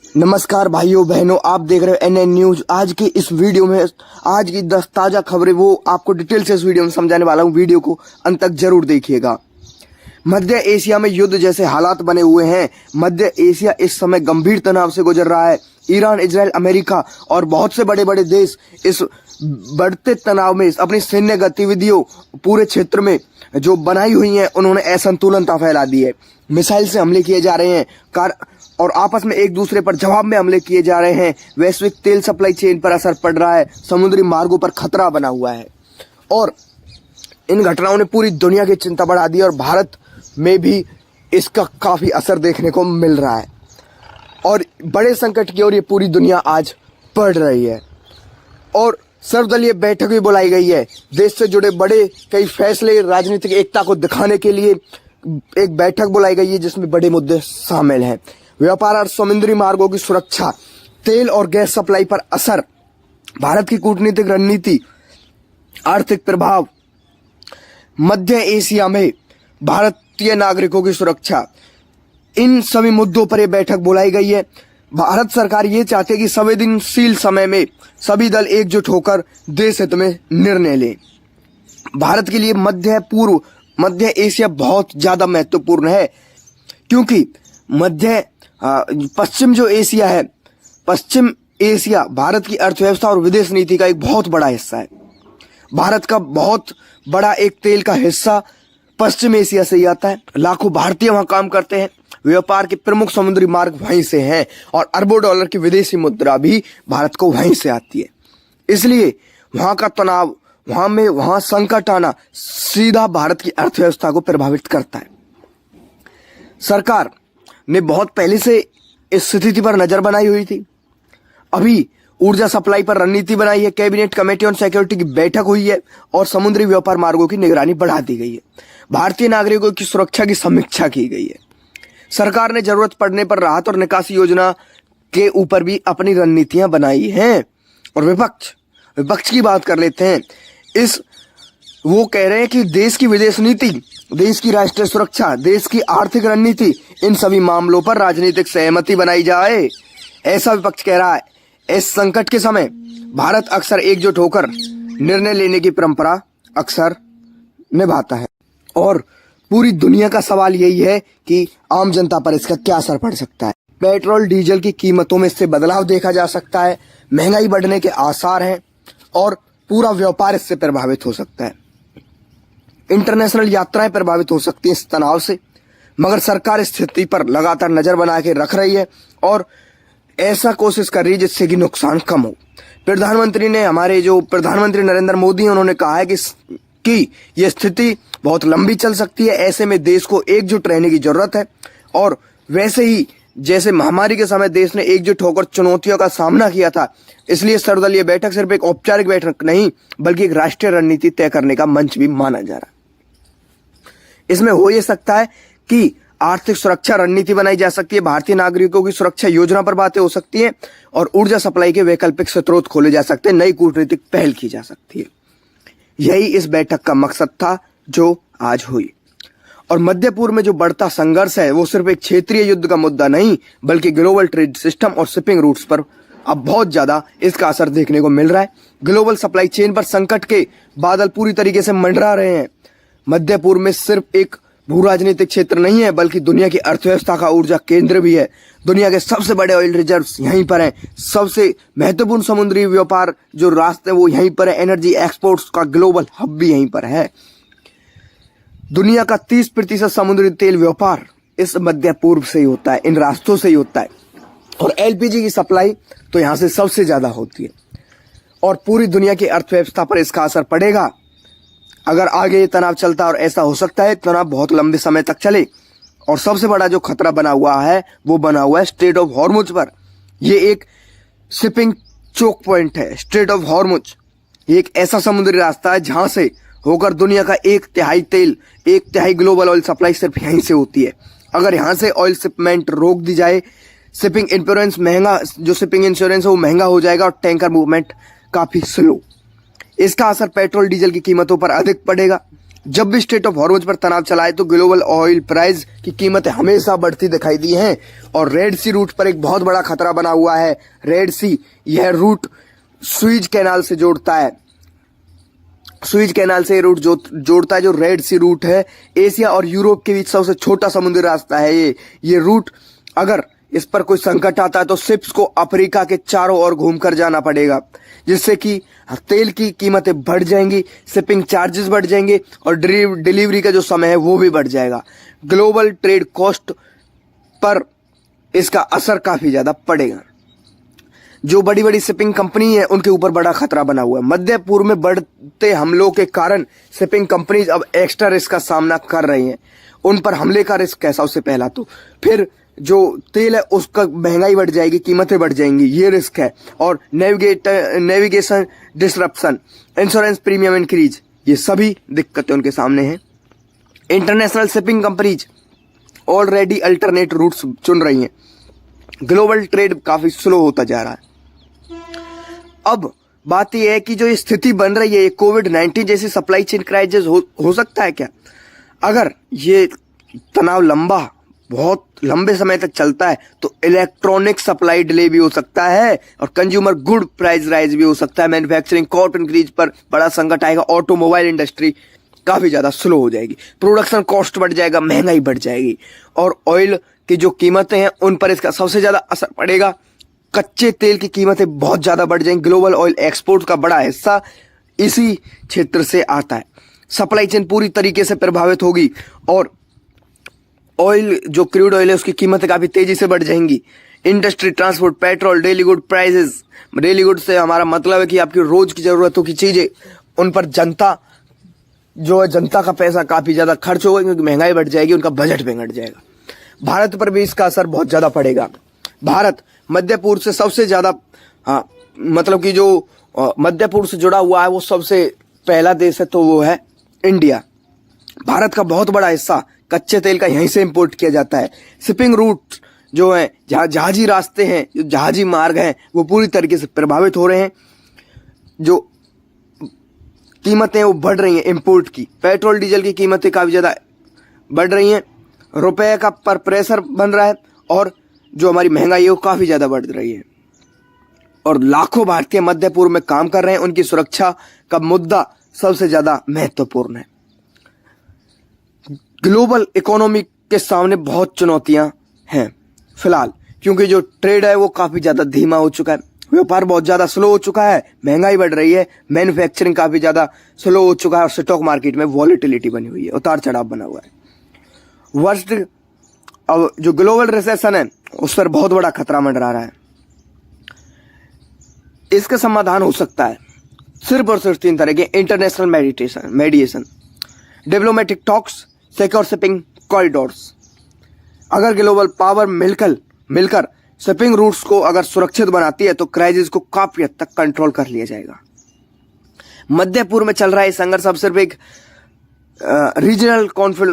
नमस्कार भाइयों बहनों, आप देख रहे हो एनएन न्यूज। आज की इस वीडियो में आज की 10 ताजा खबरें वो आपको डिटेल से इस वीडियो में समझाने वाला हूं। वीडियो को अंत तक जरूर देखिएगा। मध्य एशिया में युद्ध जैसे हालात बने हुए हैं। मध्य एशिया इस समय गंभीर तनाव से गुजर रहा है। ईरान, इजराइल, अमेरिका और बहुत से बड़े बड़े देश इस बढ़ते तनाव में अपनी सैन्य गतिविधियों पूरे क्षेत्र में जो बनाई हुई हैं, उन्होंने असंतुलनता फैला दी है। मिसाइल से हमले किए जा रहे हैं और आपस में एक दूसरे पर जवाब में हमले किए जा रहे हैं। वैश्विक तेल सप्लाई चेन पर असर पड़ रहा है। समुद्री मार्गों पर खतरा बना हुआ है और इन घटनाओं ने पूरी दुनिया की चिंता बढ़ा दी और भारत में भी इसका काफी असर देखने को मिल रहा है और बड़े संकट की ओर ये पूरी दुनिया आज बढ़ रही है। और सर्वदलीय बैठक भी बुलाई गई है। देश से जुड़े बड़े कई फैसले, राजनीतिक एकता को दिखाने के लिए एक बैठक बुलाई गई है जिसमें बड़े मुद्दे शामिल हैं। व्यापार और समुद्री मार्गों की सुरक्षा, तेल और गैस सप्लाई पर असर, भारत की कूटनीतिक रणनीति, आर्थिक प्रभाव, मध्य एशिया में भारतीय नागरिकों की सुरक्षा, इन सभी मुद्दों पर यह बैठक बुलाई गई है। भारत सरकार ये चाहती है कि संवेदनशील समय में सभी दल एकजुट होकर देश हित में निर्णय लें। भारत के लिए मध्य एशिया बहुत ज्यादा महत्वपूर्ण है क्योंकि पश्चिम जो एशिया है, पश्चिम एशिया भारत की अर्थव्यवस्था और विदेश नीति का एक बहुत बड़ा हिस्सा है। भारत का बहुत बड़ा एक तेल का हिस्सा पश्चिम एशिया से ही आता है। लाखों भारतीय वहां काम करते हैं। व्यापार के प्रमुख समुद्री मार्ग वहीं से हैं और अरबों डॉलर की विदेशी मुद्रा भी भारत को वहीं से आती है। इसलिए वहां का तनाव, वहां संकट आना सीधा भारत की अर्थव्यवस्था को प्रभावित करता है। सरकार ने बहुत पहले से इस स्थिति पर नजर बनाई हुई थी। अभी ऊर्जा सप्लाई पर रणनीति बनाई है। कैबिनेट कमेटी ऑन सिक्योरिटी की बैठक हुई है और समुद्री व्यापार मार्गों की निगरानी बढ़ा दी गई है। भारतीय नागरिकों की सुरक्षा की समीक्षा की गई है। सरकार ने जरूरत पड़ने पर राहत और निकासी योजना के ऊपर भी अपनी रणनीतियां बनाई हैं। और विपक्ष की बात कर लेते हैं। वो कह रहे हैं कि देश की विदेश नीति, देश की राष्ट्रीय सुरक्षा, देश की आर्थिक रणनीति, इन सभी मामलों पर राजनीतिक सहमति बनाई जाए, ऐसा विपक्ष कह रहा है। इस संकट के समय भारत अक्सर एकजुट होकर निर्णय लेने की परंपरा अक्सर निभाता है और पूरी दुनिया का सवाल यही है कि आम जनता पर इसका क्या असर पड़ सकता है। पेट्रोल डीजल की कीमतों में इससे बदलाव देखा जा सकता है। महंगाई बढ़ने के आसार हैं और पूरा व्यापार इससे प्रभावित हो सकता है। इंटरनेशनल यात्राएं प्रभावित हो सकती हैं इस तनाव से, मगर सरकार इस स्थिति पर लगातार नजर बना के रख रही है और ऐसा कोशिश कर रही है जिससे कि नुकसान कम हो। हमारे जो प्रधानमंत्री नरेंद्र मोदी हैं, उन्होंने कहा है कि यह स्थिति बहुत लंबी चल सकती है। ऐसे में देश को एकजुट रहने की जरूरत है और वैसे ही जैसे महामारी के समय देश ने एकजुट होकर चुनौतियों का सामना किया था, इसलिए सर्वदलीय बैठक सिर्फ एक औपचारिक बैठक नहीं बल्कि एक राष्ट्रीय रणनीति तय करने का मंच भी माना जा रहा है। इसमें हो ये सकता है कि आर्थिक सुरक्षा रणनीति बनाई जा सकती है, भारतीय नागरिकों की सुरक्षा योजना पर बातें हो सकती हैं और ऊर्जा सप्लाई के वैकल्पिक स्रोत खोले जा सकते हैं। नई कूटनीतिक पहल की जा सकती है। यही इस बैठक का मकसद था जो आज हुई। और मध्य पूर्व में जो बढ़ता संघर्ष है वो सिर्फ एक क्षेत्रीय युद्ध का मुद्दा नहीं बल्कि ग्लोबल ट्रेड सिस्टम और शिपिंग रूट्स पर अब बहुत ज्यादा इसका असर देखने को मिल रहा है। ग्लोबल सप्लाई चेन पर संकट के बादल पूरी तरीके से मंडरा रहे हैं। मध्य पूर्व में सिर्फ एक भू राजनीतिक क्षेत्र नहीं है बल्कि दुनिया की अर्थव्यवस्था का ऊर्जा केंद्र भी है। दुनिया के सबसे बड़े ऑयल रिजर्व्स यहीं पर हैं। सबसे महत्वपूर्ण समुद्री व्यापार जो रास्ते वो यहीं पर है। एनर्जी एक्सपोर्ट्स का ग्लोबल हब भी यहीं पर है। दुनिया का 30% समुद्री तेल व्यापार इस मध्य पूर्व से ही होता है, इन रास्तों से ही होता है। और एलपीजी की सप्लाई तो यहां से सबसे ज्यादा होती है और पूरी दुनिया की अर्थव्यवस्था पर इसका असर पड़ेगा अगर आगे ये तनाव चलता है। और ऐसा हो सकता है तनाव बहुत लंबे समय तक चले। और सबसे बड़ा जो खतरा बना हुआ है वो बना हुआ है स्ट्रेट ऑफ हॉर्मुज पर। ये एक शिपिंग चोक पॉइंट है। स्ट्रेट ऑफ हॉर्मुज ये एक ऐसा समुद्री रास्ता है जहां से होकर दुनिया का 1/3 तेल, 1/3 ग्लोबल ऑयल सप्लाई सिर्फ यहीं से होती है। अगर यहां से ऑयल शिपमेंट रोक दी जाए, शिपिंग इंश्योरेंस है वो महंगा हो जाएगा और टैंकर मूवमेंट काफी स्लो। इसका असर पेट्रोल डीजल की कीमतों पर अधिक पड़ेगा। जब भी स्ट्रेट ऑफ हॉर्मुज पर तनाव चला है तो ग्लोबल ऑयल प्राइस की कीमतें हमेशा बढ़ती दिखाई दी हैं। और रेड सी रूट पर एक बहुत बड़ा खतरा बना हुआ है। रेड सी, यह रूट सुइज कैनाल से जोड़ता है। सुइज कैनाल से रूट जोड़ता है, जो रेड सी रूट है। एशिया और यूरोप के बीच सबसे छोटा समुद्री रास्ता है ये रूट। अगर इस पर कोई संकट आता है तो शिप्स को अफ्रीका के चारों ओर घूमकर जाना पड़ेगा, जिससे कि तेल की कीमतें बढ़ जाएंगी, शिपिंग चार्जेस बढ़ जाएंगे और डिलीवरी का जो समय है वो भी बढ़ जाएगा। ग्लोबल ट्रेड कॉस्ट पर इसका असर काफी ज्यादा पड़ेगा। जो बड़ी बड़ी शिपिंग कंपनी है उनके ऊपर बड़ा खतरा बना हुआ है। मध्य पूर्व में बढ़ते हमलों के कारण शिपिंग कंपनीज अब एक्स्ट्रा रिस्क का सामना कर रही हैं। उन पर हमले का रिस्क कैसा, उससे पहला तो फिर जो तेल है उसका महंगाई बढ़ जाएगी, कीमतें बढ़ जाएंगी, ये रिस्क है। और navigation disruption, insurance premium increase, ये सभी दिक्कतें उनके सामने हैं। International shipping companies already alternate routes चुन रही हैं। ग्लोबल ट्रेड काफी स्लो होता जा रहा है। अब बात यह है कि जो ये स्थिति बन रही है, ये कोविड-19 जैसी सप्लाई चेन क्राइसिस हो सकता है क्या? अगर ये तनाव बहुत लंबे समय तक चलता है तो इलेक्ट्रॉनिक सप्लाई डिले भी हो सकता है और कंज्यूमर गुड प्राइस राइज भी हो सकता है। मैन्युफैक्चरिंग कॉस्ट इंक्रीज पर बड़ा संकट आएगा। ऑटोमोबाइल इंडस्ट्री काफी ज्यादा स्लो हो जाएगी, प्रोडक्शन कॉस्ट बढ़ जाएगा, महंगाई बढ़ जाएगी और ऑयल की जो कीमतें हैं उन पर इसका सबसे ज्यादा असर पड़ेगा। कच्चे तेल की कीमतें बहुत ज्यादा बढ़ जाएंगी। ग्लोबल ऑयल एक्सपोर्ट का बड़ा हिस्सा इसी क्षेत्र से आता है। सप्लाई चेन पूरी तरीके से प्रभावित होगी और ऑयल, जो क्रूड ऑयल है, उसकी कीमतें काफी तेजी से बढ़ जाएंगी। Industry, transport, petrol, daily good prices, daily good से हमारा मतलब है कि आपकी रोज की जरूरतों की चीजें, उन पर जनता का पैसा काफी ज्यादा खर्च होगा क्योंकि महंगाई बढ़ जाएगी, उनका बजट बिगड़ जाएगा। भारत पर भी इसका असर बहुत ज्यादा पड़ेगा। भारत मध्य पूर्व से सबसे ज्यादा मतलब कि जो मध्य पूर्व से जुड़ा हुआ है वो सबसे पहला देश है तो वो है इंडिया। भारत का बहुत बड़ा हिस्सा कच्चे तेल का यहीं से इंपोर्ट किया जाता है। शिपिंग रूट जो है, जहाजी रास्ते हैं, जो जहाजी मार्ग हैं, वो पूरी तरीके से प्रभावित हो रहे हैं। जो कीमतें वो बढ़ रही हैं इंपोर्ट की। पेट्रोल डीजल की कीमतें काफी ज्यादा बढ़ रही हैं। रुपए का पर प्रेशर बन रहा है और जो हमारी महंगाई है वो काफी ज्यादा बढ़ रही है। और लाखों भारतीय मध्य पूर्व में काम कर रहे हैं, उनकी सुरक्षा का मुद्दा सबसे ज्यादा महत्वपूर्ण है। ग्लोबल इकोनॉमी के सामने बहुत चुनौतियां हैं फिलहाल, क्योंकि जो ट्रेड है वो काफी ज्यादा धीमा हो चुका है, व्यापार बहुत ज्यादा स्लो हो चुका है, महंगाई बढ़ रही है, मैन्युफैक्चरिंग काफी ज्यादा स्लो हो चुका है और स्टॉक मार्केट में वॉलेटिलिटी बनी हुई है, उतार चढ़ाव बना हुआ है। वर्स्ट, अब जो ग्लोबल रिसेशन है उस पर बहुत बड़ा खतरा मंडरा रहा है। इसका समाधान हो सकता है सिर्फ और सिर्फ 3 तरह के: international मेडिएशन, diplomatic talks, secure shipping corridors. अगर ग्लोबल पावर मिलकर शिपिंग रूट्स को अगर सुरक्षित बनाती है तो क्राइसिस को काफी हद तक कंट्रोल कर लिया जाएगा। मध्य पूर्व में चल रहा है संघर्ष अब सिर्फ एक रीजनल कॉन्फ्लिक्ट,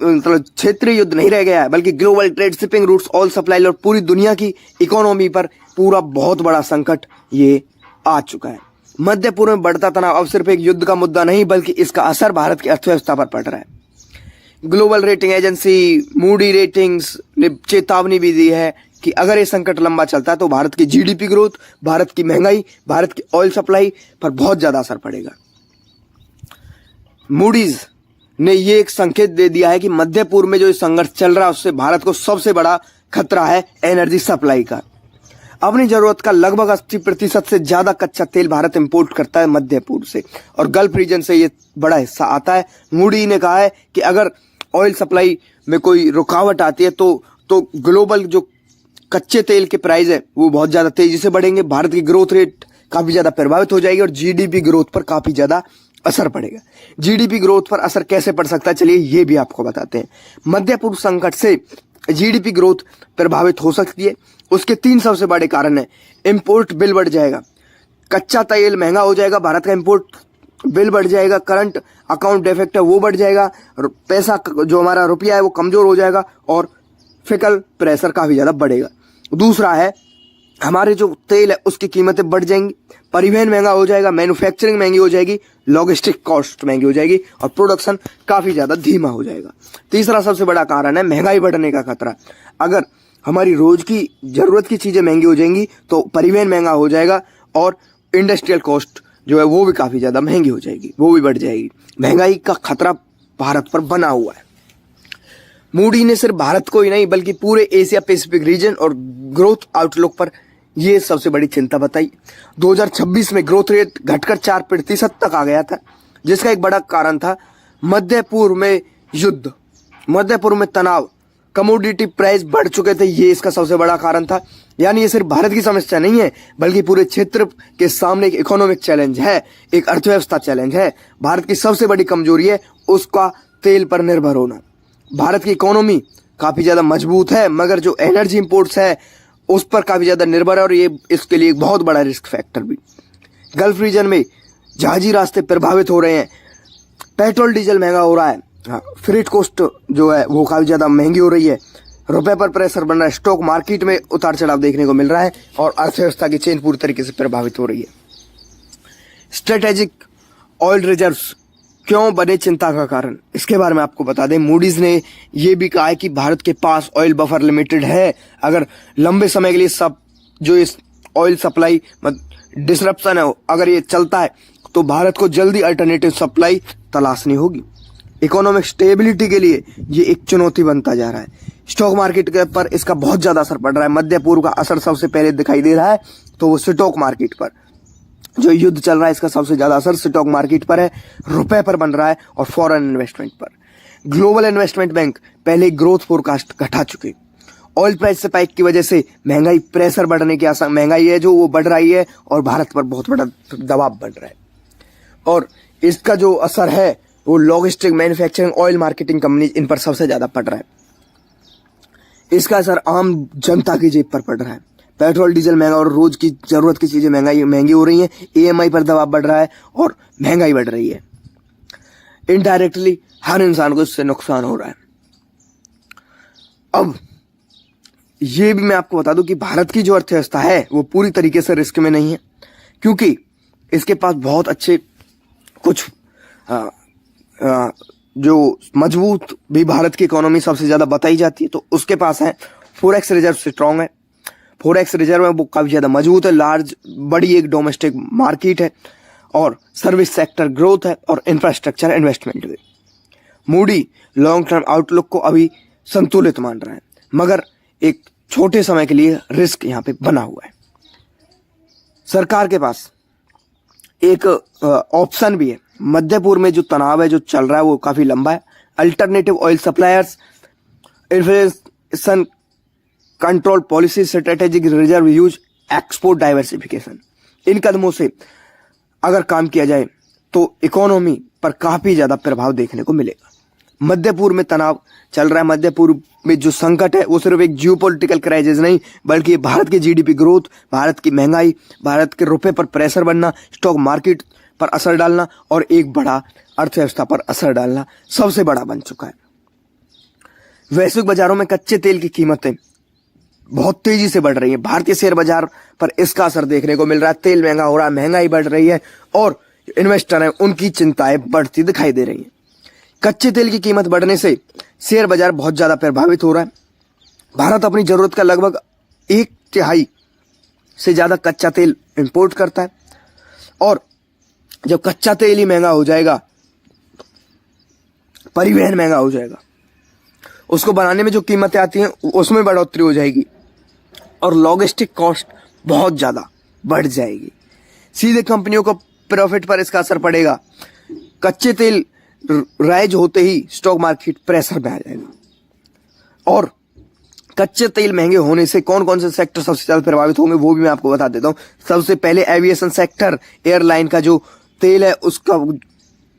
मतलब क्षेत्रीय युद्ध नहीं रह गया है, बल्कि global trade, shipping routes, oil supply और पूरी दुनिया की इकोनॉमी पर पूरा बहुत बड़ा संकट ये आ चुका है। मध्य पूर्व में बढ़ता तनाव अब सिर्फ एक युद्ध का मुद्दा नहीं, बल्कि इसका असर भारत की अर्थव्यवस्था पर पड़ रहा है। Global rating agency Moody ratings ने चेतावनी भी दी है कि अगर ये संकट लंबा चलता है तो भारत की जीडीपी ग्रोथ, भारत की महंगाई, भारत की ऑयल सप्लाई पर बहुत ज्यादा असर पड़ेगा। मूडीज ने ये एक संकेत दे दिया है कि मध्य पूर्व में जो संघर्ष चल रहा है उससे भारत को सबसे बड़ा खतरा है एनर्जी सप्लाई का। अपनी जरूरत का लगभग 80% से ज्यादा कच्चा तेल भारत इंपोर्ट करता है मध्य पूर्व से और गल्फ रीजन से ये बड़ा हिस्सा आता है। मूडी ने कहा है कि अगर ऑयल सप्लाई में कोई रुकावट आती है तो ग्लोबल जो कच्चे तेल के प्राइस है वो बहुत ज्यादा तेजी से बढ़ेंगे, भारत की ग्रोथ रेट काफी ज्यादा प्रभावित हो जाएगी और जीडीपी ग्रोथ पर काफी ज्यादा असर पड़ेगा। जीडीपी ग्रोथ पर असर कैसे पड़ सकता है, चलिए ये भी आपको बताते हैं। मध्य पूर्व संकट से जीडीपी ग्रोथ प्रभावित हो सकती है। उसके 3 सबसे बड़े कारण है। इंपोर्ट बिल बढ़ जाएगा, कच्चा तेल महंगा हो जाएगा, भारत का इंपोर्ट बिल बढ़ जाएगा, करंट अकाउंट डेफिसिट है वो बढ़ जाएगा, पैसा जो हमारा रुपया है वो कमजोर हो जाएगा और फिकल प्रेशर काफी ज्यादा बढ़ेगा। दूसरा है हमारे जो तेल है उसकी कीमतें बढ़ जाएंगी, परिवहन महंगा हो जाएगा, मैन्युफैक्चरिंग महंगी हो जाएगी, लॉजिस्टिक कॉस्ट महंगी हो जाएगी और प्रोडक्शन काफ़ी ज़्यादा धीमा हो जाएगा। तीसरा सबसे बड़ा कारण है महंगाई बढ़ने का खतरा। अगर हमारी रोज की ज़रूरत की चीज़ें महंगी हो जाएंगी तो परिवहन महंगा हो जाएगा और इंडस्ट्रियल कॉस्ट जो है वो भी काफ़ी ज़्यादा महंगी हो जाएगी, वो भी बढ़ जाएगी। महंगाई का खतरा भारत पर बना हुआ है। मूडी ने सिर्फ भारत को ही नहीं बल्कि पूरे एशिया पैसिफिक रीजन और ग्रोथ आउटलुक पर ये सबसे बड़ी चिंता बताई। 2026 में ग्रोथ रेट घटकर 4% तक आ गया था, जिसका एक बड़ा कारण था मध्य पूर्व में युद्ध, मध्य पूर्व में तनाव, कमोडिटी प्राइस बढ़ चुके थे, ये इसका सबसे बड़ा कारण था। यानी ये सिर्फ भारत की समस्या नहीं है बल्कि पूरे क्षेत्र के सामने एक इकोनॉमिक चैलेंज है, एक अर्थव्यवस्था चैलेंज है। भारत की सबसे बड़ी कमजोरी है उसका तेल पर निर्भर होना। भारत की इकोनॉमी काफ़ी ज़्यादा मजबूत है मगर जो एनर्जी इंपोर्ट्स है उस पर काफ़ी ज़्यादा निर्भर है और ये इसके लिए एक बहुत बड़ा रिस्क फैक्टर भी। गल्फ रीजन में जहाजी रास्ते प्रभावित हो रहे हैं, पेट्रोल डीजल महंगा हो रहा है, फ्रेट कॉस्ट जो है वो काफ़ी ज़्यादा महंगी हो रही है, रुपए पर प्रेशर बन रहा है, स्टॉक मार्केट में उतार चढ़ाव देखने को मिल रहा है और अर्थव्यवस्था की चेन पूरी तरीके से प्रभावित हो रही है। स्ट्रेटेजिक ऑयल रिजर्व्स क्यों बने चिंता का कारण, इसके बारे में आपको बता दें। मूडीज ने यह भी कहा है कि भारत के पास ऑयल बफर लिमिटेड है। अगर लंबे समय के लिए सब जो इस ऑयल सप्लाई डिसरप्शन है अगर ये चलता है तो भारत को जल्दी अल्टरनेटिव सप्लाई तलाशनी होगी। इकोनॉमिक स्टेबिलिटी के लिए ये एक चुनौती बनता जा रहा है। स्टॉक मार्केट के पर इसका बहुत ज़्यादा असर पड़ रहा है। मध्य पूर्व का असर सबसे पहले दिखाई दे रहा है तो वो स्टॉक मार्केट पर, जो युद्ध चल रहा है इसका सबसे ज़्यादा असर स्टॉक मार्केट पर है, रुपए पर बन रहा है और फॉरेन इन्वेस्टमेंट पर। ग्लोबल इन्वेस्टमेंट बैंक पहले ग्रोथ फोरकास्ट घटा चुके। ऑयल प्राइस स्पाइक की वजह से महंगाई प्रेशर बढ़ने की महंगाई है जो वो बढ़ रही है और भारत पर बहुत बड़ा दबाव बढ़ रहा है और इसका जो असर है वो logistic, manufacturing, oil marketing company इन पर सबसे ज़्यादा पड़ रहा है। इसका असर आम जनता की जेब पर पड़ रहा है। पेट्रोल डीजल महंगा और रोज की जरूरत की चीजें महंगी हो रही हैं, ईएमआई पर दबाव बढ़ रहा है और महंगाई बढ़ रही है। इनडायरेक्टली हर इंसान को इससे नुकसान हो रहा है। अब ये भी मैं आपको बता दूं कि भारत की जो अर्थव्यवस्था है वो पूरी तरीके से रिस्क में नहीं है क्योंकि इसके पास बहुत अच्छे कुछ जो मजबूत भी भारत की इकोनॉमी सबसे ज्यादा बताई जाती है तो उसके पास है फॉरेक्स रिजर्व स्ट्रांग है। फॉरेक्स रिजर्व है वो काफ़ी ज़्यादा मजबूत है, लार्ज बड़ी एक डोमेस्टिक मार्केट है और सर्विस सेक्टर ग्रोथ है और इंफ्रास्ट्रक्चर इन्वेस्टमेंट भी। मूडी लॉन्ग टर्म आउटलुक को अभी संतुलित मान रहा है मगर एक छोटे समय के लिए रिस्क यहाँ पे बना हुआ है। सरकार के पास एक ऑप्शन भी है। मध्य पूर्व में जो तनाव है जो चल रहा है वो काफ़ी लंबा है। Alternative oil suppliers, inflation control policy, strategic reserve use, export diversification, इन कदमों से अगर काम किया जाए तो इकोनॉमी पर काफ़ी ज़्यादा प्रभाव देखने को मिलेगा। मध्य पूर्व में तनाव चल रहा है। मध्य पूर्व में जो संकट है वो सिर्फ एक जियोपॉलिटिकल क्राइसिस नहीं बल्कि भारत की जीडीपी ग्रोथ, भारत की महंगाई, भारत के रुपए पर प्रेशर बनना, स्टॉक मार्केट पर असर डालना और एक बड़ा अर्थव्यवस्था पर असर डालना सबसे बड़ा बन चुका है। वैश्विक बाजारों में कच्चे तेल की कीमतें बहुत तेजी से बढ़ रही है। भारतीय शेयर बाजार पर इसका असर देखने को मिल रहा है। तेल महंगा हो रहा है, महंगाई बढ़ रही है और इन्वेस्टर हैं उनकी चिंताएं बढ़ती दिखाई दे रही हैं। कच्चे तेल की कीमत बढ़ने से शेयर बाजार बहुत ज़्यादा प्रभावित हो रहा है। भारत अपनी ज़रूरत का लगभग 1/3 से ज़्यादा कच्चा तेल इंपोर्ट करता है और जब कच्चा तेल ही महंगा हो जाएगा, परिवहन महंगा हो जाएगा, उसको बनाने में जो कीमतें आती हैं उसमें बढ़ोतरी हो जाएगी और लॉजिस्टिक कॉस्ट बहुत ज़्यादा बढ़ जाएगी। सीधे कंपनियों को प्रॉफिट पर इसका असर पड़ेगा। कच्चे तेल राइज होते ही स्टॉक मार्केट प्रेशर में आ जाएगा और कच्चे तेल महंगे होने से कौन कौन से सेक्टर सबसे ज़्यादा प्रभावित होंगे वो भी मैं आपको बता देता हूँ। सबसे पहले एविएशन सेक्टर, एयरलाइन का जो तेल है उसका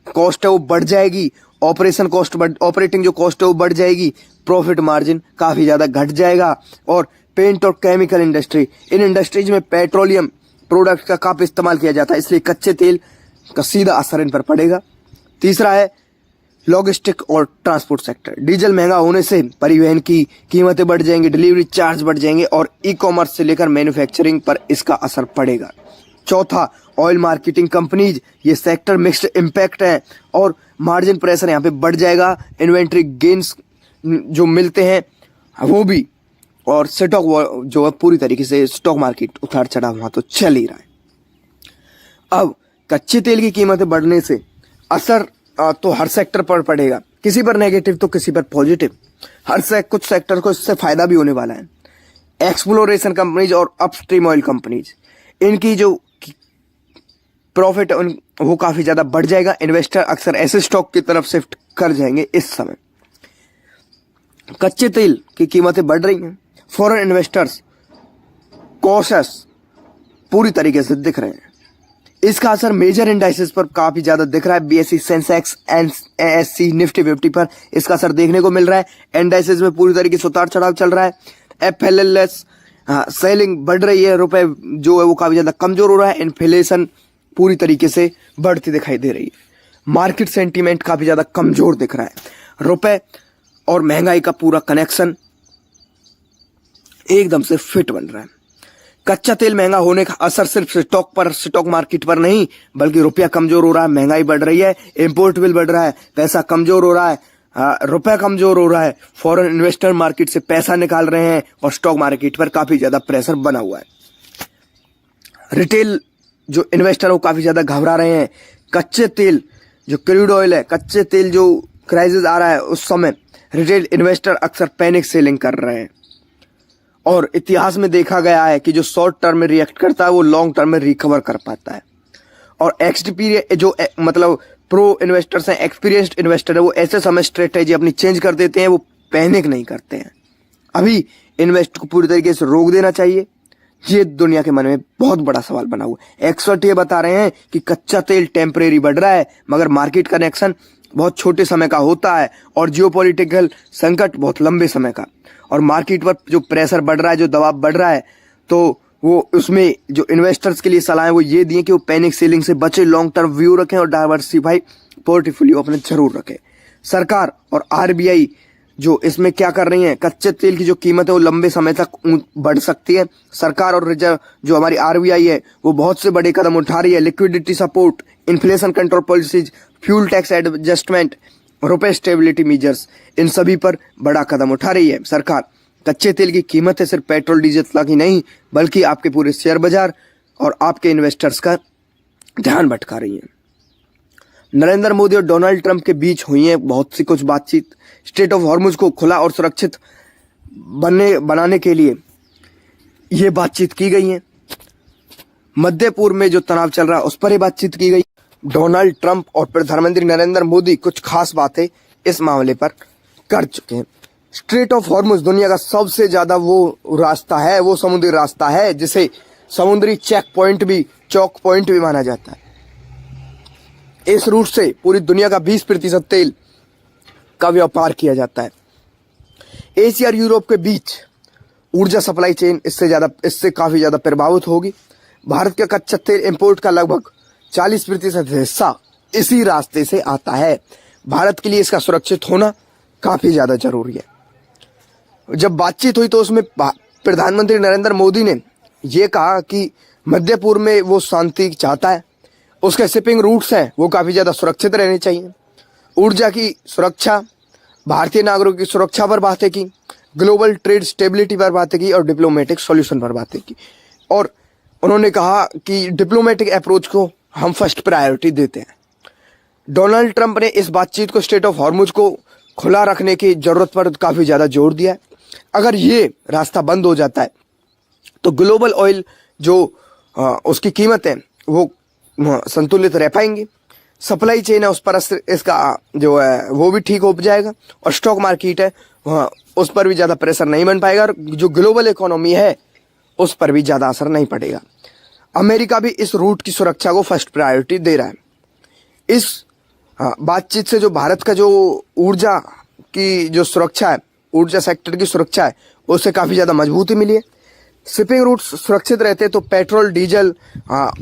कॉस्ट है वो बढ़ जाएगी, ऑपरेटिंग जो कॉस्ट है वो बढ़ जाएगी, प्रॉफिट मार्जिन काफ़ी ज़्यादा घट जाएगा। और पेंट और केमिकल इंडस्ट्री, इन इंडस्ट्रीज में पेट्रोलियम प्रोडक्ट का काफ़ी इस्तेमाल किया जाता है इसलिए कच्चे तेल का सीधा असर इन पर पड़ेगा। तीसरा है लॉजिस्टिक और ट्रांसपोर्ट सेक्टर। डीजल महंगा होने से परिवहन की कीमतें बढ़ जाएंगी, डिलीवरी चार्ज बढ़ जाएंगे और ई कॉमर्स से लेकर मैन्युफैक्चरिंग पर इसका असर पड़ेगा। चौथा, ऑयल मार्केटिंग कंपनीज, ये सेक्टर मिक्स्ड इम्पैक्ट है और मार्जिन प्रेशर यहाँ पे बढ़ जाएगा। इन्वेंट्री गेन्स जो मिलते हैं वो भी, और स्टॉक जो है पूरी तरीके से स्टॉक मार्केट उतार चढ़ाव वहां तो चल ही रहा है। अब कच्चे तेल की कीमतें बढ़ने से असर तो हर सेक्टर पर पड़ेगा, किसी पर नेगेटिव तो किसी पर पॉजिटिव। कुछ सेक्टर को इससे फायदा भी होने वाला है। एक्सप्लोरेशन कंपनीज और अपस्ट्रीम ऑयल कंपनीज, इनकी जो प्रॉफिट वो काफी ज्यादा बढ़ जाएगा। इन्वेस्टर अक्सर ऐसे स्टॉक की तरफ शिफ्ट कर जाएंगे इस समय। कच्चे तेल की कीमतें बढ़ रही हैं, फॉरेन इन्वेस्टर्स कॉशस पूरी तरीके से दिख रहे हैं। इसका असर मेजर इंडाइसेस पर काफी ज्यादा दिख रहा है। बीएसई, सेंसेक्स, एनएससी, निफ्टी 50 पर इसका असर देखने को मिल रहा है। इंडाइसेस में पूरी तरीके से उतार चढ़ाव चल रहा है। एफएलएलएस सेलिंग बढ़ रही है, रुपए जो है वो काफी ज्यादा कमजोर हो रहा है। इन्फ्लेशन पूरी तरीके से बढ़ती दिखाई दे रही है। मार्केट सेंटीमेंट काफी ज्यादा कमजोर दिख रहा है। रुपए और महंगाई का पूरा कनेक्शन एकदम से फिट बन रहा है। कच्चा तेल महंगा होने का असर सिर्फ स्टॉक मार्केट पर नहीं, बल्कि रुपया कमजोर हो रहा है, महंगाई बढ़ रही है, इंपोर्ट बिल बढ़ रहा है, पैसा कमजोर हो रहा है, रुपया कमजोर हो रहा है, फॉरेन इन्वेस्टर मार्केट से पैसा निकाल रहे हैं और स्टॉक मार्केट पर काफी ज्यादा प्रेशर बना हुआ है। रिटेल जो इन्वेस्टर वो काफी ज्यादा घबरा रहे हैं। कच्चे तेल जो क्रूड ऑयल है, कच्चे तेल जो क्राइसिस आ रहा है उस समय रिटेल इन्वेस्टर अक्सर पैनिक सेलिंग कर रहे हैं। और इतिहास में देखा गया है कि जो शॉर्ट टर्म में रिएक्ट करता है वो लॉन्ग टर्म में रिकवर कर पाता है। और एक्सपीरियंस जो मतलब प्रो इन्वेस्टर्स हैं, एक्सपीरियंस्ड इन्वेस्टर है, वो ऐसे समय स्ट्रेटेजी अपनी चेंज कर देते हैं, वो पैनिक नहीं करते हैं। अभी इन्वेस्ट को पूरी तरीके से रोक देना चाहिए, ये दुनिया के मन में बहुत बड़ा सवाल बना हुआ है। एक्सपर्ट ये बता रहे हैं कि कच्चा तेल टेम्परेरी बढ़ रहा है, मगर मार्केट कनेक्शन बहुत छोटे समय का होता है और जियोपॉलिटिकल संकट बहुत लंबे समय का। और मार्केट पर जो प्रेशर बढ़ रहा है, जो दबाव बढ़ रहा है, तो वो उसमें जो इन्वेस्टर्स के लिए सलाह है वो ये दिए कि वो पैनिक सेलिंग से बचे, लॉन्ग टर्म व्यू रखें और डाइवर्सिफाई पोर्टफोलियो अपने जरूर रखें। सरकार और आरबीआई जो इसमें क्या कर रही है, कच्चे तेल की जो कीमत है वो लंबे समय तक बढ़ सकती है। सरकार और रिजर्व जो हमारी आरबीआई है वो बहुत से बड़े कदम उठा रही है। Liquidity support, inflation control policies, fuel tax adjustment, रुपए स्टेबिलिटी मेजर्स, इन सभी पर बड़ा कदम उठा रही है सरकार। कच्चे तेल की कीमतें सिर्फ पेट्रोल डीजल तक ही नहीं, बल्कि आपके पूरे शेयर बाजार और आपके इन्वेस्टर्स का ध्यान भटका रही है। नरेंद्र मोदी और डोनाल्ड ट्रंप के बीच हुई है बहुत सी कुछ बातचीत। स्ट्रेट ऑफ हॉर्मुज को खुला और सुरक्षित बनाने के लिए ये बातचीत की गई है। मध्य पूर्व में जो तनाव चल रहा है उस पर ये बातचीत की गई। डोनाल्ड ट्रंप और प्रधानमंत्री नरेंद्र मोदी कुछ खास बातें इस मामले पर कर चुके हैं। स्ट्रेट ऑफ हॉर्मुज दुनिया का सबसे ज्यादा वो रास्ता है, वो समुद्री रास्ता है जिसे समुद्री चौक पॉइंट भी माना जाता है। इस रूट से पूरी दुनिया का 20% तेल का व्यापार किया जाता है। एशिया और यूरोप के बीच ऊर्जा सप्लाई चेन इससे काफी ज्यादा प्रभावित होगी। भारत के कच्चा तेल इंपोर्ट का लगभग 40% हिस्सा इसी रास्ते से आता है। भारत के लिए इसका सुरक्षित होना काफी ज्यादा जरूरी है। जब बातचीत हुई तो उसमें प्रधानमंत्री नरेंद्र मोदी ने यह कहा कि मध्य पूर्व में वो शांति चाहता है, उसके शिपिंग रूट्स हैं वो काफी ज्यादा सुरक्षित रहने चाहिए। ऊर्जा की सुरक्षा, भारतीय नागरिकों की सुरक्षा पर बातें की, ग्लोबल ट्रेड स्टेबिलिटी पर बातें की और डिप्लोमेटिक सॉल्यूशन पर बातें की। और उन्होंने कहा कि डिप्लोमेटिक अप्रोच को हम फर्स्ट प्रायोरिटी देते हैं। डोनाल्ड ट्रंप ने इस बातचीत को स्ट्रेट ऑफ हॉर्मुज को खुला रखने की जरूरत पर काफी ज्यादा जोर दिया है। अगर ये रास्ता बंद हो जाता है तो ग्लोबल ऑयल जो उसकी कीमत है वो संतुलित रह पाएंगी, सप्लाई चेन है उस पर इसका जो है वो भी ठीक हो जाएगा और स्टॉक मार्केट है उस पर भी ज्यादा प्रेशर नहीं बन पाएगा और जो ग्लोबल इकोनॉमी है उस पर भी ज्यादा असर नहीं पड़ेगा। अमेरिका भी इस रूट की सुरक्षा को फर्स्ट प्रायोरिटी दे रहा है। इस बातचीत से जो भारत का जो ऊर्जा की जो सुरक्षा है, ऊर्जा सेक्टर की सुरक्षा है, उससे काफी ज्यादा मजबूती मिली है। शिपिंग रूट सुरक्षित रहते तो पेट्रोल, डीजल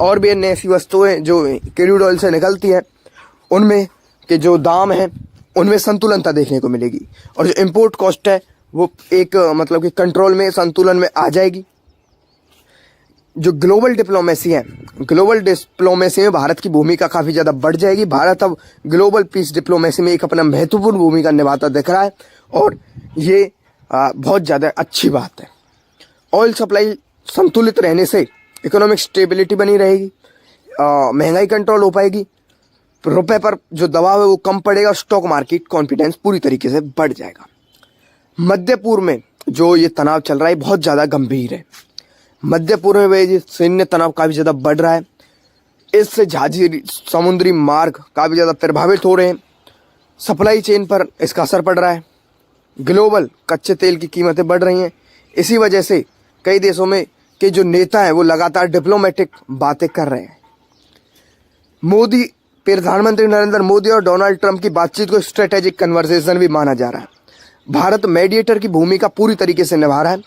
और भी अन्य ऐसी वस्तुएं जो क्रूड ऑयल से निकलती हैं उनमें के जो दाम हैं उनमें संतुलनता देखने को मिलेगी और जो इम्पोर्ट कॉस्ट है वो एक मतलब कि कंट्रोल में, संतुलन में आ जाएगी। जो ग्लोबल डिप्लोमेसी है, ग्लोबल डिप्लोमेसी में भारत की भूमिका काफ़ी ज़्यादा बढ़ जाएगी। भारत अब ग्लोबल पीस डिप्लोमेसी में एक अपना महत्वपूर्ण भूमिका निभाता दिख रहा है और ये बहुत ज़्यादा अच्छी बात है। ऑयल सप्लाई संतुलित रहने से इकोनॉमिक स्टेबिलिटी बनी रहेगी, महंगाई कंट्रोल हो पाएगी, रुपए पर जो दबाव है वो कम पड़ेगा, स्टॉक मार्केट कॉन्फिडेंस पूरी तरीके से बढ़ जाएगा। मध्य पूर्व में जो ये तनाव चल रहा है बहुत ज़्यादा गंभीर है। मध्य पूर्व में ये सैन्य तनाव काफ़ी ज़्यादा बढ़ रहा है। इससे जहाजी समुद्री मार्ग काफ़ी ज़्यादा प्रभावित हो रहे हैं। सप्लाई चेन पर इसका असर पड़ रहा है। ग्लोबल कच्चे तेल की कीमतें बढ़ रही हैं। इसी वजह से कई देशों में के जो नेता हैं वो लगातार डिप्लोमेटिक बातें कर रहे हैं। प्रधानमंत्री नरेंद्र मोदी और डोनाल्ड ट्रंप की बातचीत को स्ट्रेटेजिक कन्वर्सेशन भी माना जा रहा है। भारत मीडिएटर की भूमिका पूरी तरीके से निभा रहा है।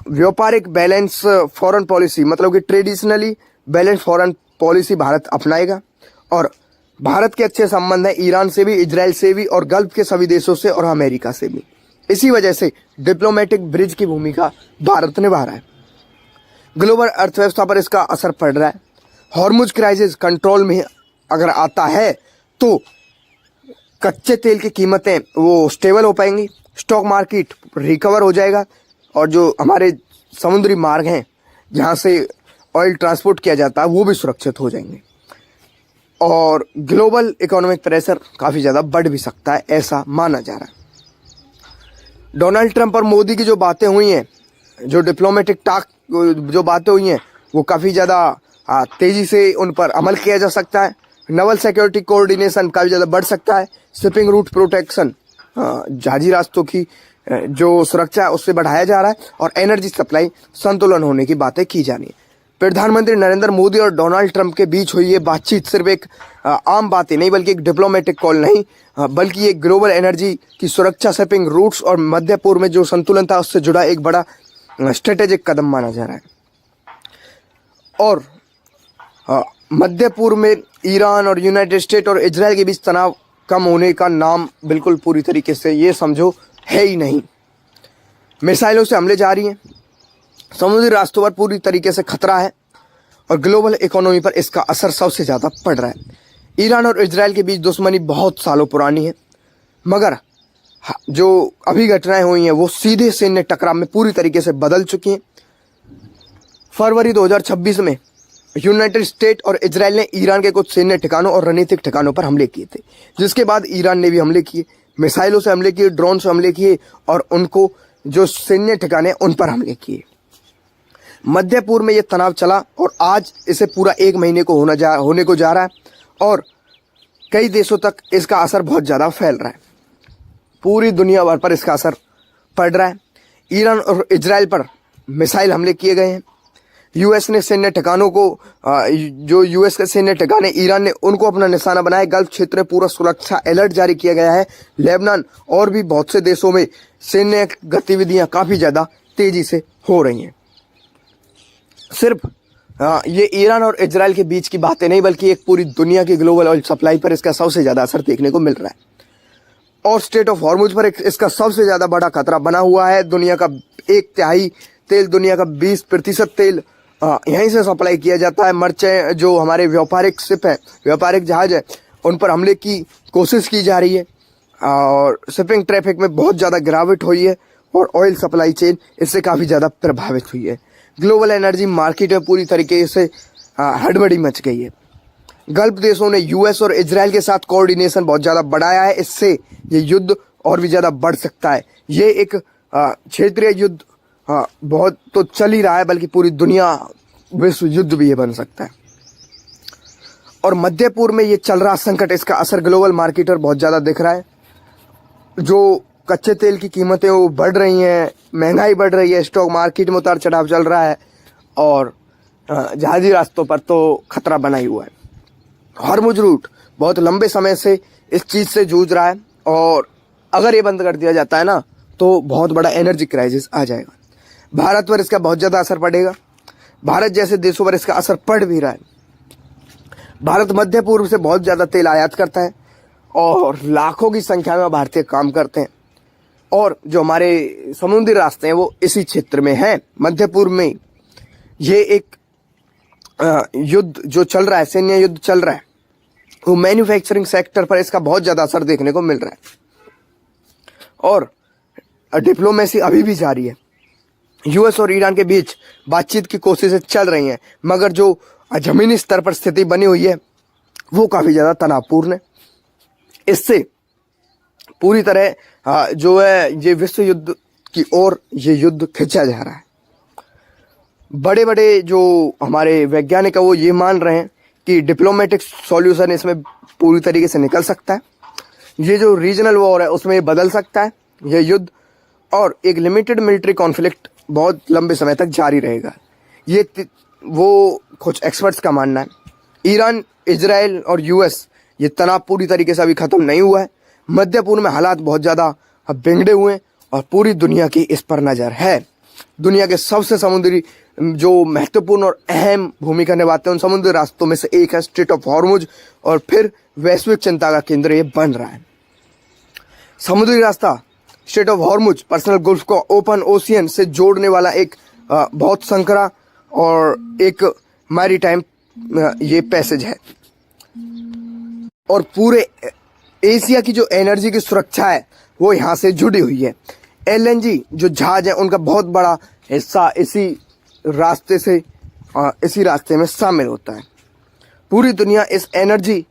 व्यापारिक बैलेंस फॉरेन पॉलिसी मतलब कि traditionally balance foreign policy Bharat अपनाएगा और भारत के अच्छे संबंध हैं ईरान से भी, इजराइल से भी और गल्फ के सभी देशों से और अमेरिका से भी। इसी वजह से डिप्लोमेटिक ब्रिज की भूमिका भारत निभा रहा है। ग्लोबल अर्थव्यवस्था पर इसका असर पड़ रहा है। हॉर्मुज क्राइसिस कंट्रोल में अगर आता है तो कच्चे तेल की कीमतें वो स्टेबल हो पाएंगी, स्टॉक मार्केट रिकवर हो जाएगा और जो हमारे समुद्री मार्ग हैं जहाँ से ऑयल ट्रांसपोर्ट किया जाता है वो भी सुरक्षित हो जाएंगे और ग्लोबल इकोनॉमिक प्रेशर काफ़ी ज़्यादा बढ़ भी सकता है, ऐसा माना जा रहा है। डोनाल्ड ट्रंप और मोदी की जो बातें हुई हैं, जो डिप्लोमेटिक टाक जो बातें हुई हैं वो काफ़ी ज़्यादा तेज़ी से उन पर अमल किया जा सकता है। नवल सिक्योरिटी कोऑर्डिनेशन काफ़ी ज़्यादा बढ़ सकता है। शिपिंग रूट प्रोटेक्शन, जहाजी रास्तों की जो सुरक्षा है उससे बढ़ाया जा रहा है और एनर्जी सप्लाई संतुलन होने की बातें की जा रही है। प्रधानमंत्री नरेंद्र मोदी और डोनाल्ड ट्रंप के बीच हुई ये बातचीत सिर्फ एक आम बातें नहीं बल्कि एक डिप्लोमेटिक कॉल नहीं, बल्कि एक ग्लोबल एनर्जी की सुरक्षा, शिपिंग रूट्स और मध्य पूर्व में जो संतुलन था उससे जुड़ा एक बड़ा स्ट्रेटेजिक कदम माना जा रहा है। और मध्य पूर्व में ईरान और यूनाइटेड स्टेट और इजराइल के बीच तनाव कम होने का नाम बिल्कुल पूरी तरीके से ये समझो है ही नहीं। मिसाइलों से हमले जारी हैं, समुद्री रास्तों पर पूरी तरीके से खतरा है और ग्लोबल इकोनॉमी पर इसका असर सबसे ज़्यादा पड़ रहा है। ईरान और इजराइल के बीच दुश्मनी बहुत सालों पुरानी है, मगर जो अभी घटनाएं हुई हैं वो सीधे सैन्य टकराव में पूरी तरीके से बदल चुकी हैं। फरवरी 2026 में यूनाइटेड स्टेट और इजराइल ने ईरान के कुछ सैन्य ठिकानों और रणनीतिक ठिकानों पर हमले किए थे, जिसके बाद ईरान ने भी हमले किए, मिसाइलों से हमले किए, ड्रोन से हमले किए और उनको जो सैन्य ठिकाने उन पर हमले किए। मध्य पूर्व में ये तनाव चला और आज इसे पूरा 1 महीने को होने को जा रहा है और कई देशों तक इसका असर बहुत ज़्यादा फैल रहा है। पूरी दुनिया भर पर इसका असर पड़ रहा है। ईरान और इजराइल पर मिसाइल हमले किए गए हैं। यूएस ने सैन्य ठिकानों को जो यूएस के सैन्य ठिकाने ईरान ने उनको अपना निशाना बनाया। गल्फ क्षेत्र में पूरा सुरक्षा अलर्ट जारी किया गया है। लेबनान और भी बहुत से देशों में सैन्य गतिविधियां काफ़ी ज़्यादा तेज़ी से हो रही हैं। सिर्फ ये ईरान और इजराइल के बीच की बातें नहीं बल्कि एक पूरी दुनिया की ग्लोबल ऑयल सप्लाई पर इसका सबसे ज़्यादा असर देखने को मिल रहा है और स्ट्रेट ऑफ हॉर्मुज पर इसका सबसे ज़्यादा बड़ा खतरा बना हुआ है। दुनिया का 1/3 तेल, दुनिया का 20% तेल यहीं से सप्लाई किया जाता है। मर्चेंट जो हमारे व्यापारिक शिप है, व्यापारिक जहाज है, उन पर हमले की कोशिश की जा रही है और शिपिंग ट्रैफिक में बहुत ज़्यादा गिरावट हुई है और ऑयल सप्लाई चेन इससे काफ़ी ज़्यादा प्रभावित हुई है। ग्लोबल एनर्जी मार्केट में पूरी तरीके से हड़बड़ी मच गई है। गल्फ देशों ने यूएस और इजराइल के साथ कोऑर्डिनेशन बहुत ज़्यादा बढ़ाया है। इससे ये युद्ध और भी ज़्यादा बढ़ सकता है। ये एक क्षेत्रीय युद्ध बहुत तो चल ही रहा है बल्कि पूरी दुनिया विश्व युद्ध भी ये बन सकता है। और मध्य पूर्व में ये चल रहा संकट, इसका असर ग्लोबल मार्केट पर बहुत ज़्यादा दिख रहा है। जो कच्चे तेल की कीमतें वो बढ़ रही हैं, महंगाई बढ़ रही है, स्टॉक मार्केट में उतार चढ़ाव चल रहा है और जहाजी रास्तों पर तो खतरा बना ही हुआ है। हॉर्मुज रूट बहुत लंबे समय से इस चीज़ से जूझ रहा है और अगर ये बंद कर दिया जाता है ना तो बहुत बड़ा एनर्जी क्राइसिस आ जाएगा। भारत पर इसका बहुत ज़्यादा असर पड़ेगा। भारत जैसे देशों पर इसका असर पड़ भी रहा है। भारत मध्य पूर्व से बहुत ज़्यादा तेल आयात करता है और लाखों की संख्या में भारतीय काम करते हैं। और जो हमारे समुद्री रास्ते हैं वो इसी क्षेत्र में हैं, मध्य पूर्व में। ये एक युद्ध जो चल रहा है, सैन्य युद्ध चल रहा है, वो मैन्युफैक्चरिंग सेक्टर पर इसका बहुत ज़्यादा असर देखने को मिल रहा है। और डिप्लोमेसी अभी भी जारी है। यूएस और ईरान के बीच बातचीत की कोशिशें चल रही हैं, मगर जो जमीनी स्तर पर स्थिति बनी हुई है वो काफ़ी ज़्यादा तनावपूर्ण है। इससे पूरी तरह जो है ये विश्व युद्ध की ओर ये युद्ध खिंचा जा रहा है। बड़े बड़े जो हमारे वैज्ञानिक है वो ये मान रहे हैं कि डिप्लोमेटिक सॉल्यूशन इसमें पूरी तरीके से निकल सकता है। ये जो रीजनल वॉर है उसमें बदल सकता है यह युद्ध, और एक लिमिटेड मिलिट्री कॉन्फ्लिक्ट बहुत लंबे समय तक जारी रहेगा। ये वो कुछ एक्सपर्ट्स का मानना है। ईरान, इजराइल और यूएस, ये तनाव पूरी तरीके से अभी ख़त्म नहीं हुआ है। मध्य पूर्व में हालात बहुत ज़्यादा बिगड़े हुए हैं और पूरी दुनिया की इस पर नज़र है। दुनिया के सबसे समुद्री जो महत्वपूर्ण और अहम भूमिका निभाते हैं उन समुद्री रास्तों में से एक है स्ट्रेट ऑफ हॉर्मुज, और फिर वैश्विक चिंता का केंद्र ये बन रहा है। समुद्री रास्ता straight of Hormuz personal gulf को ओपन ओशियन से जोड़ने वाला एक बहुत संकरा और एक मैरीटाइम ये पैसेज है, और पूरे एशिया की जो एनर्जी की सुरक्षा है वो यहाँ से जुड़ी हुई है। एलएनजी जो जहाज है उनका बहुत बड़ा हिस्सा इसी रास्ते में शामिल होता है। पूरी दुनिया इस एनर्जी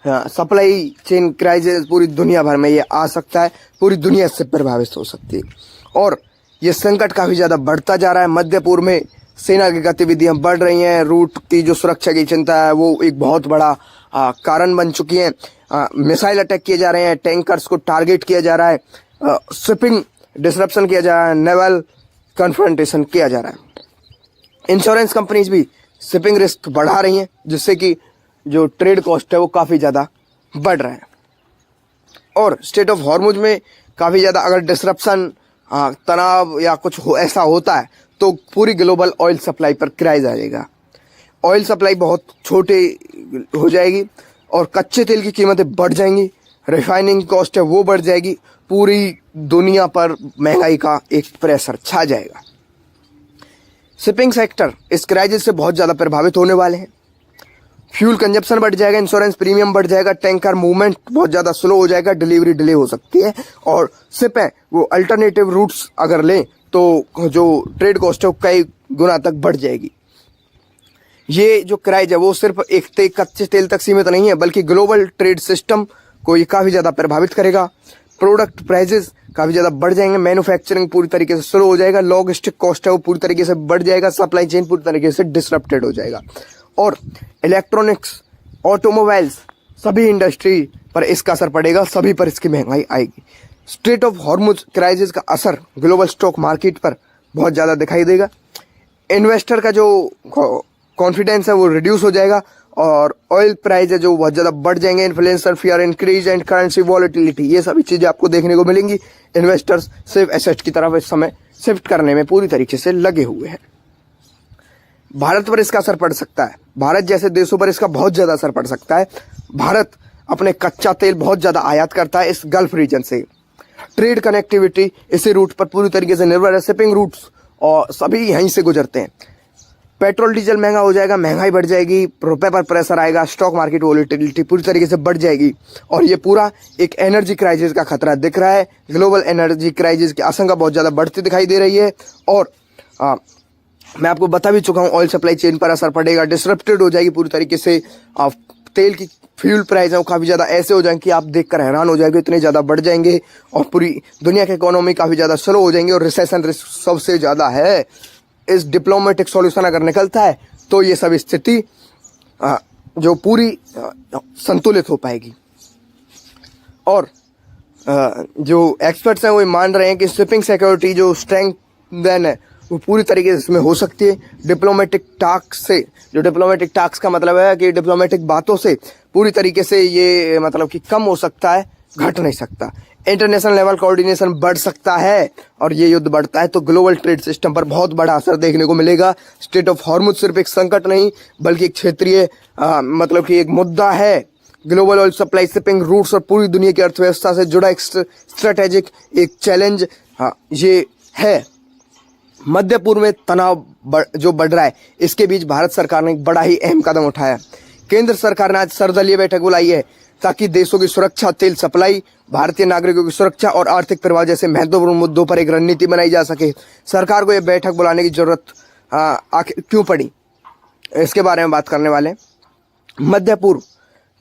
सप्लाई चेन क्राइसिस पूरी दुनिया भर में ये आ सकता है, पूरी दुनिया इससे प्रभावित हो सकती है, और ये संकट काफ़ी ज़्यादा बढ़ता जा रहा है। मध्य पूर्व में सेना की गतिविधियां बढ़ रही हैं, रूट की जो सुरक्षा की चिंता है वो एक बहुत बड़ा कारण बन चुकी है। मिसाइल अटैक किए जा रहे हैं, टैंकर्स को टारगेट किया जा रहा है, शिपिंग डिसरप्शन किया जा रहा है, नेवल कन्फ्रंटेशन किया जा रहा है। इंश्योरेंस कंपनीज भी शिपिंग रिस्क बढ़ा रही हैं, जिससे कि जो ट्रेड कॉस्ट है वो काफ़ी ज़्यादा बढ़ रहा है। और स्ट्रेट ऑफ हॉर्मुज में काफ़ी ज़्यादा अगर डिसरप्शन, तनाव या कुछ ऐसा होता है तो पूरी ग्लोबल ऑयल सप्लाई पर क्राइज आ जाएगा। ऑयल सप्लाई बहुत छोटी हो जाएगी और कच्चे तेल की कीमतें बढ़ जाएंगी, रिफाइनिंग कॉस्ट है वो बढ़ जाएगी, पूरी दुनिया पर महंगाई का एक प्रेशर छा जाएगा। शिपिंग सेक्टर इस क्राइसिस से बहुत ज़्यादा प्रभावित होने वाले हैं। फ्यूल कंजप्शन बढ़ जाएगा, इंश्योरेंस प्रीमियम बढ़ जाएगा, टैंकर मूवमेंट बहुत ज़्यादा स्लो हो जाएगा, डिलीवरी डिले हो सकती है, और शिप है वो अल्टरनेटिव रूट्स अगर लें तो जो ट्रेड कॉस्ट है वो कई गुना तक बढ़ जाएगी। ये जो क्राइज है वो सिर्फ एक कच्चे तेल तक सीमित नहीं है, बल्कि ग्लोबल ट्रेड सिस्टम को ये काफ़ी ज़्यादा प्रभावित करेगा। प्रोडक्ट प्राइजेस काफ़ी ज़्यादा बढ़ जाएंगे, मैन्युफैक्चरिंग पूरी तरीके से स्लो हो जाएगा, लॉजिस्टिक कॉस्ट है वो पूरी तरीके से बढ़ जाएगा, सप्लाई चेन पूरी तरीके से डिसरप्टेड हो जाएगा, और इलेक्ट्रॉनिक्स, ऑटोमोबाइल्स, सभी इंडस्ट्री पर इसका असर पड़ेगा, सभी पर इसकी महंगाई आएगी। स्ट्रेट ऑफ हॉर्मुज क्राइसिस का असर ग्लोबल स्टॉक मार्केट पर बहुत ज़्यादा दिखाई देगा। इन्वेस्टर का जो कॉन्फिडेंस है वो रिड्यूस हो जाएगा, और ऑयल प्राइस है जो बहुत ज़्यादा बढ़ जाएंगे, inflation fear increase and currency volatility, ये सभी चीज़ें आपको देखने को मिलेंगी। इन्वेस्टर्स सेफ एसेट की तरफ इस समय शिफ्ट करने में पूरी तरीके से लगे हुए हैं। भारत पर इसका असर पड़ सकता है, भारत जैसे देशों पर इसका बहुत ज़्यादा असर पड़ सकता है। भारत अपने कच्चा तेल बहुत ज़्यादा आयात करता है इस गल्फ रीजन से। ट्रेड कनेक्टिविटी इसी रूट पर पूरी तरीके से निर्भर है, शिपिंग रूट्स और सभी यहीं से गुजरते हैं। पेट्रोल डीजल महंगा हो जाएगा, महंगाई बढ़ जाएगी, रुपए पर प्रेशर आएगा, स्टॉक मार्केट वॉलेटिलिटी पूरी तरीके से बढ़ जाएगी, और ये पूरा एक एनर्जी क्राइसिस का खतरा दिख रहा है। ग्लोबल एनर्जी क्राइसिस की आशंका बहुत ज़्यादा बढ़ती दिखाई दे रही है, और मैं आपको बता भी चुका हूँ ऑयल सप्लाई चेन पर असर पड़ेगा, डिसरप्टेड हो जाएगी पूरी तरीके से। तेल की फ्यूल प्राइस है वो काफ़ी ज़्यादा ऐसे हो जाएंगे कि आप देखकर हैरान हो जाएंगे, इतने ज़्यादा बढ़ जाएंगे, और पूरी दुनिया की इकोनॉमी काफ़ी ज़्यादा स्लो हो जाएंगे, और रिसेशन रिस्क सबसे ज़्यादा है। इस डिप्लोमेटिक सॉल्यूशन अगर निकलता है तो ये सब स्थिति जो पूरी संतुलित हो पाएगी। और जो एक्सपर्ट्स हैं वो मान रहे हैं कि शिपिंग सिक्योरिटी जो स्ट्रेंथन है वो पूरी तरीके से इसमें हो सकती है। डिप्लोमेटिक टास्क से, जो डिप्लोमेटिक टास्क का मतलब है कि डिप्लोमेटिक बातों से पूरी तरीके से ये मतलब कि कम हो सकता है, घट नहीं सकता। इंटरनेशनल लेवल कोऑर्डिनेशन बढ़ सकता है, और ये युद्ध बढ़ता है तो ग्लोबल ट्रेड सिस्टम पर बहुत बड़ा असर देखने को मिलेगा। स्ट्रेट ऑफ हॉर्मुज सिर्फ एक संकट नहीं बल्कि एक क्षेत्रीय मतलब कि एक मुद्दा है global oil supply, shipping routes और पूरी दुनिया की अर्थव्यवस्था से जुड़ा एक स्ट्रेटेजिक एक चैलेंज ये है। मध्य पूर्व में तनाव जो बढ़ रहा है, इसके बीच भारत सरकार ने एक बड़ा ही अहम कदम उठाया। केंद्र सरकार ने आज सर्वदलीय बैठक बुलाई है ताकि देशों की सुरक्षा, तेल सप्लाई, भारतीय नागरिकों की सुरक्षा और आर्थिक प्रवाह जैसे महत्वपूर्ण मुद्दों पर एक रणनीति बनाई जा सके। सरकार को यह बैठक बुलाने की जरूरत आखिर क्यों पड़ी, इसके बारे में बात करने वाले हैं। मध्य पूर्व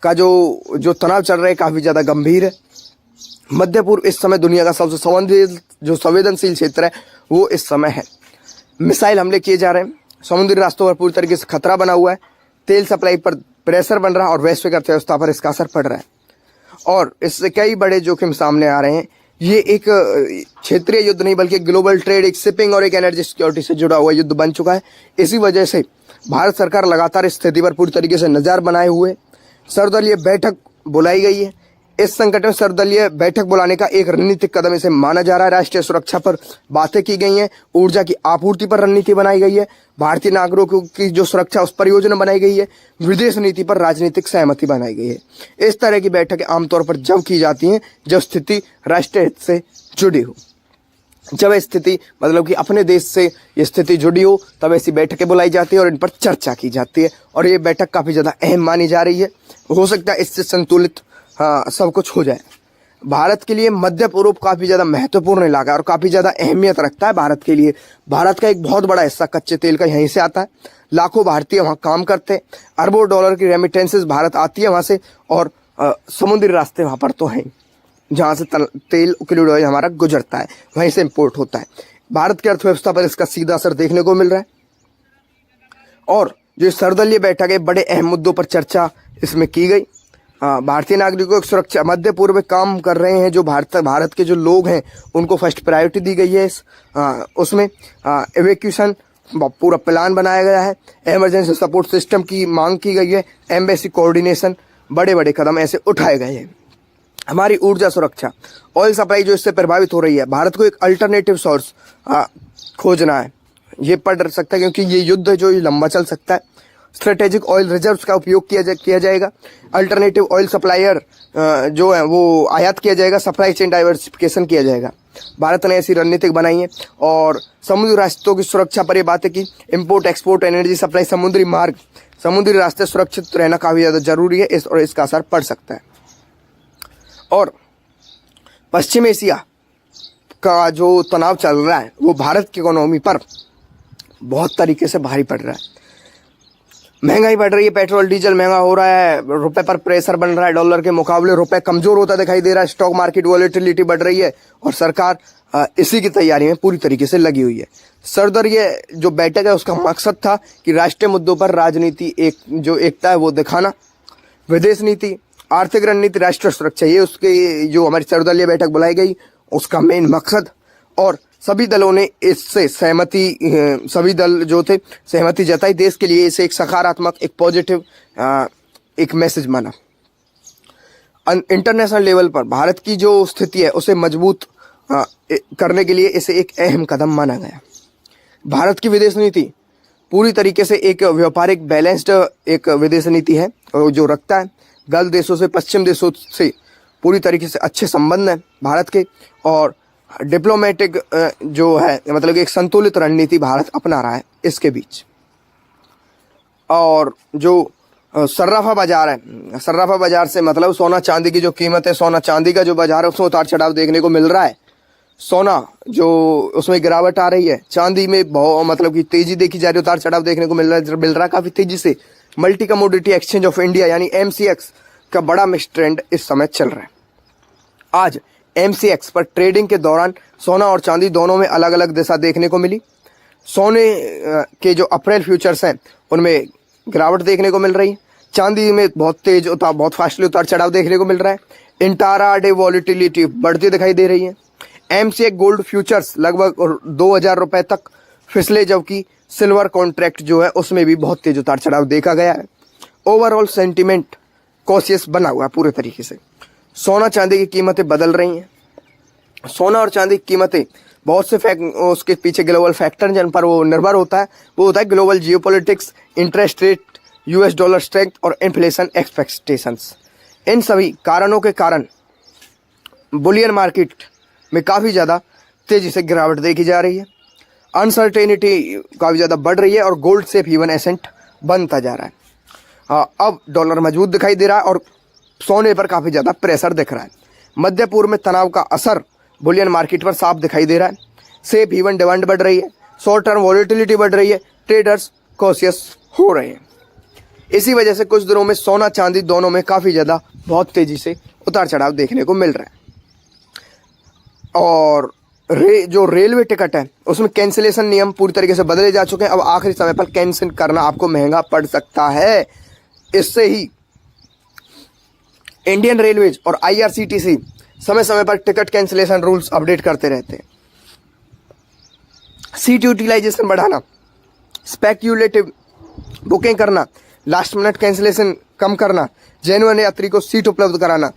का जो तनाव चल रहा है काफी ज्यादा गंभीर है। मध्य पूर्व इस समय दुनिया का सबसे संवेदनशील क्षेत्र है वो इस समय है। मिसाइल हमले किए जा रहे हैं, समुद्री रास्तों पर पूरी तरीके से खतरा बना हुआ है, तेल सप्लाई पर प्रेशर बन रहा है और वैश्विक अर्थव्यवस्था पर इसका असर पड़ रहा है और इससे कई बड़े जोखिम सामने आ रहे हैं। ये एक क्षेत्रीय युद्ध नहीं बल्कि ग्लोबल ट्रेड, एक शिपिंग और एक एनर्जी सिक्योरिटी से जुड़ा हुआ युद्ध बन चुका है। इसी वजह से भारत सरकार लगातार इस स्थिति पर पूरी तरीके से नजर बनाए हुए सर्वदलीय बैठक बुलाई गई है। इस संकट में सर्वदलीय बैठक बुलाने का एक रणनीतिक कदम इसे माना जा रहा है। राष्ट्रीय सुरक्षा पर बातें की गई हैं, ऊर्जा की आपूर्ति पर रणनीति बनाई गई है, भारतीय नागरिकों की जो सुरक्षा उस पर योजना बनाई गई है, विदेश नीति पर राजनीतिक सहमति बनाई गई है। इस तरह की बैठकें आमतौर पर जब की जाती हैं जब स्थिति राष्ट्रीय हित से जुड़ी हो, जब स्थिति मतलब कि अपने देश से ये स्थिति जुड़ी हो तब ऐसी बैठकें बुलाई जाती है और इन पर चर्चा की जाती है और ये बैठक काफी ज्यादा अहम मानी जा रही है। हो सकता है इससे संतुलित सब कुछ हो जाए। भारत के लिए मध्य पूर्व काफी ज्यादा महत्वपूर्ण इलाका है और काफी ज्यादा अहमियत रखता है भारत के लिए। भारत का एक बहुत बड़ा हिस्सा कच्चे तेल का यहीं से आता है, लाखों भारतीय वहां काम करते हैं, अरबों डॉलर की रेमिटेंसेस भारत आती है वहां से और समुद्री रास्ते वहां पर तो हैं जहां से तेल क्रूड ऑयल हमारा गुजरता है, वहीं से इंपोर्ट होता है। भारत की अर्थव्यवस्था पर इसका सीधा असर देखने को मिल रहा है और जो सर्वदलीय बैठक है बड़े अहम मुद्दों पर चर्चा इसमें की गई। भारतीय नागरिकों की सुरक्षा, मध्य पूर्व में काम कर रहे हैं जो भारत के जो लोग हैं उनको फर्स्ट प्रायोरिटी दी गई है। उसमें एवेक्यूशन पूरा प्लान बनाया गया है, इमरजेंसी सपोर्ट सिस्टम की मांग की गई है, एम्बेसी कोऑर्डिनेशन, बड़े बड़े कदम ऐसे उठाए गए हैं। हमारी ऊर्जा सुरक्षा, ऑयल सप्लाई जो इससे प्रभावित हो रही है, भारत को एक अल्टरनेटिव सोर्स खोजना है। ये पड़ सकता है क्योंकि ये युद्ध जो लंबा चल सकता है। स्ट्रेटेजिक ऑयल रिजर्व्स का उपयोग किया जाएगा, अल्टरनेटिव ऑयल सप्लायर जो है वो आयात किया जाएगा, सप्लाई चेन डाइवर्सिफिकेशन किया जाएगा। भारत ने ऐसी रणनीतिक बनाई है और समुद्री रास्तों की सुरक्षा पर ये बातें की। इंपोर्ट, एक्सपोर्ट, एनर्जी सप्लाई, समुद्री मार्ग, समुद्री रास्ते सुरक्षित रहना काफी ज्यादा जरूरी है और इसका असर पड़ सकता है। और पश्चिम एशिया का जो तनाव चल रहा है वो भारत की इकोनॉमी पर बहुत तरीके से भारी पड़ रहा है। महंगाई बढ़ रही है, पेट्रोल डीजल महंगा हो रहा है, रुपए पर प्रेशर बन रहा है, डॉलर के मुकाबले रुपए कमजोर होता दिखाई दे रहा है, स्टॉक मार्केट वॉलेटिलिटी बढ़ रही है और सरकार इसी की तैयारी में पूरी तरीके से लगी हुई है। सर्वदलीय जो बैठक है उसका मकसद था कि राष्ट्रीय मुद्दों पर राजनीति जो एकता है वो दिखाना, विदेश नीति, आर्थिक रणनीति, राष्ट्रीय सुरक्षा, ये उसके जो हमारी सर्वदलीय बैठक बुलाई गई उसका मेन मकसद। और सभी दलों ने इससे सभी दल जो थे सहमति जताई। देश के लिए इसे एक सकारात्मक, एक पॉजिटिव एक मैसेज माना। इंटरनेशनल लेवल पर भारत की जो स्थिति है उसे मजबूत करने के लिए इसे एक अहम कदम माना गया। भारत की विदेश नीति पूरी तरीके से एक व्यापारिक बैलेंस्ड एक विदेश नीति है जो रखता है। गल्फ देशों से, पश्चिम देशों से पूरी तरीके से अच्छे संबंध हैं भारत के और डिप्लोमेटिक जो है मतलब एक संतुलित रणनीति भारत अपना रहा है इसके बीच। और जो सर्राफा बाजार है, सर्राफा बाजार से मतलब सोना चांदी की जो कीमत है, सोना चांदी का जो बाजार है उसमें उतार चढ़ाव देखने को मिल रहा है। सोना जो उसमें गिरावट आ रही है, चांदी में बहुत मतलब कि तेजी देखी जा रही है, उतार चढ़ाव देखने को मिल रहा है काफी तेजी से। Multi commodity exchange of India यानी MCX का बड़ा मिक्स ट्रेंड इस समय चल रहा है। आज MCX पर ट्रेडिंग के दौरान सोना और चांदी दोनों में अलग अलग दिशा देखने को मिली। सोने के जो अप्रैल फ्यूचर्स हैं उनमें गिरावट देखने को मिल रही है, चांदी में बहुत फास्टली उतार चढ़ाव देखने को मिल रहा है। इंट्रा डे वॉलिटिलिटी बढ़ती दिखाई दे रही है। MCX गोल्ड फ्यूचर्स लगभग 2000 रुपए तक फिसले, जबकि सिल्वर कॉन्ट्रैक्ट जो है उसमें भी बहुत तेज उतार चढ़ाव देखा गया है। ओवरऑल सेंटिमेंट कॉशियस बना हुआ है पूरे तरीके से। सोना चांदी की कीमतें बदल रही हैं। सोना और चांदी की कीमतें बहुत से उसके पीछे ग्लोबल फैक्टर जिन पर वो निर्भर होता है वो होता है global geopolitics, interest rate, US dollar strength और इन्फ्लेशन एक्सपेक्टेशंस। इन सभी कारणों के कारण बुलियन मार्केट में काफ़ी ज़्यादा तेज़ी से गिरावट देखी जा रही है। अनसर्टेनिटी काफ़ी ज़्यादा बढ़ रही है और गोल्ड सेफ हेवन एसेंट बनता जा रहा है। अब डॉलर मजबूत दिखाई दे रहा है और सोने पर काफ़ी ज़्यादा प्रेशर दिख रहा है। मध्य पूर्व में तनाव का असर बुलियन मार्केट पर साफ दिखाई दे रहा है। सेफ हेवन डिमांड बढ़ रही है, शॉर्ट टर्म वॉलेटिलिटी बढ़ रही है, ट्रेडर्स कॉशियस हो रहे हैं। इसी वजह से कुछ दिनों में सोना चांदी दोनों में काफ़ी ज़्यादा बहुत तेज़ी से उतार चढ़ाव देखने को मिल रहा है। और जो रेलवे टिकट है उसमें कैंसिलेशन नियम पूरी तरीके से बदले जा चुके हैं। अब आखिरी समय पर कैंसिल करना आपको महंगा पड़ सकता है। इससे ही इंडियन रेलवेज और IRCTC समय समय पर टिकट कैंसिलेशन रूल्स अपडेट करते रहते हैं। सीट यूटिलाइजेशन बढ़ाना, स्पेक्यूलेटिव बुकिंग करना, लास्ट मिनट कैंसिलेशन कम करना, जेन्युइन यात्री को सीट उपलब्ध कराना,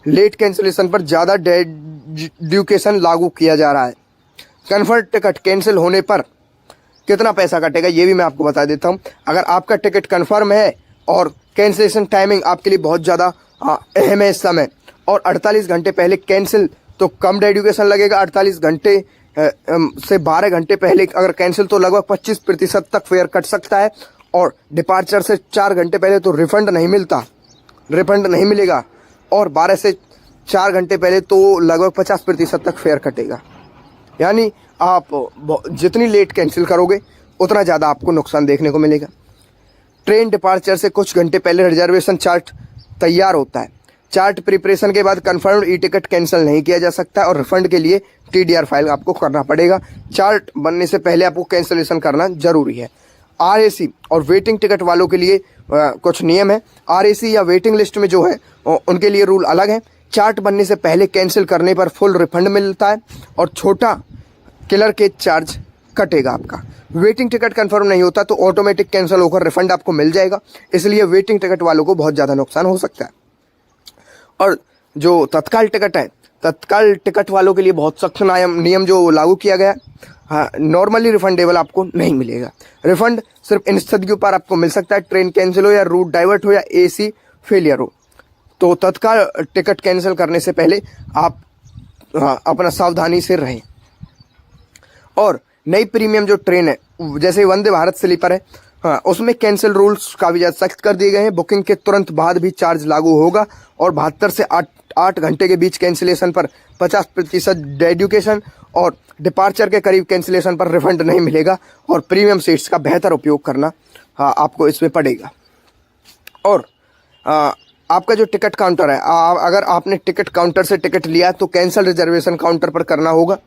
लेट कैंसिलेशन पर ज़्यादा ड्यूकेशन लागू किया जा रहा है। कन्फर्म टिकट कैंसिल होने पर कितना पैसा कटेगा ये भी मैं आपको बता देता हूँ। अगर आपका टिकट कन्फर्म है और कैंसिलेशन टाइमिंग आपके लिए बहुत ज़्यादा अहम है इस समय, और 48 घंटे पहले कैंसिल तो कम एडुकेशन लगेगा। 48 घंटे से 12 घंटे पहले अगर कैंसिल तो लगभग 25% तक फेयर कट सकता है, और डिपार्चर से 4 घंटे पहले तो रिफंड नहीं मिलेगा, और 12 से 4 घंटे पहले तो लगभग 50% तक फेयर कटेगा। यानी आप जितनी लेट कैंसिल करोगे उतना ज़्यादा आपको नुकसान देखने को मिलेगा। ट्रेन डिपार्चर से कुछ घंटे पहले रिजर्वेशन चार्ट तैयार होता है। चार्ट प्रिपरेशन के बाद कन्फर्म्ड ई टिकट कैंसिल नहीं किया जा सकता और रिफंड के लिए TDR फाइल आपको करना पड़ेगा। चार्ट बनने से पहले आपको कैंसिलेशन करना जरूरी है। RAC और वेटिंग टिकट वालों के लिए कुछ नियम है। RAC या वेटिंग लिस्ट में जो है उनके लिए रूल अलग है। चार्ट बनने से पहले कैंसिल करने पर फुल रिफंड मिलता है और छोटा किलर के चार्ज कटेगा आपका। वेटिंग टिकट कंफर्म नहीं होता तो ऑटोमेटिक कैंसिल होकर रिफंड आपको मिल जाएगा, इसलिए वेटिंग टिकट वालों को बहुत ज़्यादा नुकसान हो सकता है। और जो तत्काल टिकट है, तत्काल टिकट वालों के लिए बहुत सख्त नियम जो लागू किया गया। हाँ, नॉर्मली रिफंडेबल आपको नहीं मिलेगा। रिफंड सिर्फ इन स्थितियों पर आपको मिल सकता है, ट्रेन कैंसिल हो या रूट डाइवर्ट हो या AC फेलियर हो। तो तत्काल टिकट कैंसिल करने से पहले आप अपना सावधानी से रहें। और नई प्रीमियम जो ट्रेन है जैसे वंदे भारत स्लीपर है, उसमें कैंसिल रूल्स काफ़ी ज़्यादा सख्त कर दिए गए हैं। बुकिंग के तुरंत बाद भी चार्ज लागू होगा और 72 से 8 घंटे के बीच कैंसिलेशन पर 50% डेडुकेशन और डिपार्चर के करीब कैंसिलेशन पर रिफंड नहीं मिलेगा। और प्रीमियम सीट्स का बेहतर उपयोग करना आपको इसमें पड़ेगा। और आपका जो टिकट काउंटर है, अगर आपने टिकट काउंटर से टिकट लिया तो कैंसिल रिजर्वेशन काउंटर पर करना होगा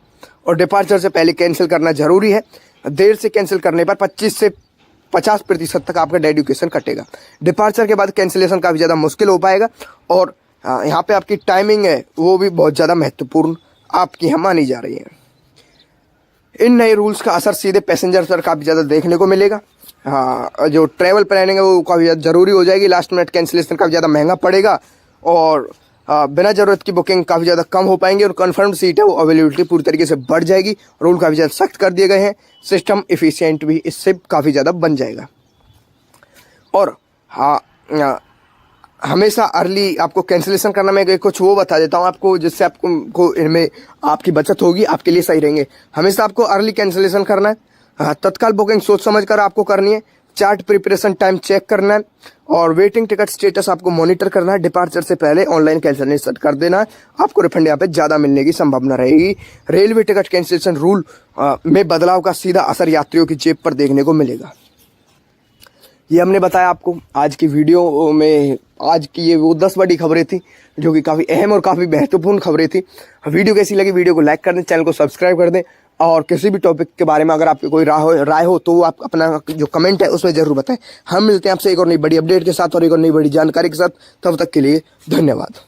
और डिपार्चर से पहले कैंसिल करना जरूरी है। देर से कैंसिल करने पर 25 से 50% तक आपका डेडुकेशन कटेगा। डिपार्चर के बाद कैंसिलेशन काफ़ी ज़्यादा मुश्किल हो पाएगा और यहाँ पे आपकी टाइमिंग है वो भी बहुत ज़्यादा महत्वपूर्ण आपकी यहाँ मानी जा रही है। इन नए रूल्स का असर सीधे पैसेंजर पर काफ़ी ज़्यादा देखने को मिलेगा। हाँ, जो ट्रैवल प्लानिंग है वो काफ़ी ज़्यादा ज़रूरी हो जाएगी। लास्ट मिनट कैंसिलेशन काफ़ी ज़्यादा महंगा पड़ेगा और बिना ज़रूरत की बुकिंग काफ़ी ज़्यादा कम हो पाएंगी और कन्फर्म्ड सीट है वो अवेलेबिलिटी पूरी तरीके से बढ़ जाएगी। रूल काफ़ी ज़्यादा सख्त कर दिए गए हैं। सिस्टम एफिशिएंट भी इससे काफ़ी ज़्यादा बन जाएगा। और हाँ, हमेशा अर्ली आपको कैंसिलेशन करना, मैं कुछ वो बता देता हूँ आपको जिससे आपको इनमें आपकी बचत होगी, आपके लिए सही रहेंगे। हमेशा आपको अर्ली कैंसिलेशन करना है। हाँ, तत्काल बुकिंग सोच समझ कर आपको करनी है। चार्ट प्रिपरेशन टाइम चेक करना है और वेटिंग टिकट स्टेटस आपको मॉनिटर करना है। डिपार्चर से पहले ऑनलाइन कैंसिलेशन कर देना है, आपको रिफंड यहाँ पे ज़्यादा मिलने की संभावना रहेगी। रेलवे टिकट कैंसिलेशन रूल में बदलाव का सीधा असर यात्रियों की जेब पर देखने को मिलेगा। ये हमने बताया आपको आज की वीडियो में। आज की ये वो 10 बड़ी खबरें थी जो कि काफ़ी अहम और काफ़ी महत्वपूर्ण खबरें थी। वीडियो कैसी लगी, वीडियो को लाइक कर दें, चैनल को सब्सक्राइब कर दें और किसी भी टॉपिक के बारे में अगर आपकी कोई राय हो तो आप अपना जो कमेंट है उसमें ज़रूर बताएं। हम मिलते हैं आपसे एक और नई बड़ी अपडेट के साथ और एक और नई बड़ी जानकारी के साथ। तब तक के लिए धन्यवाद।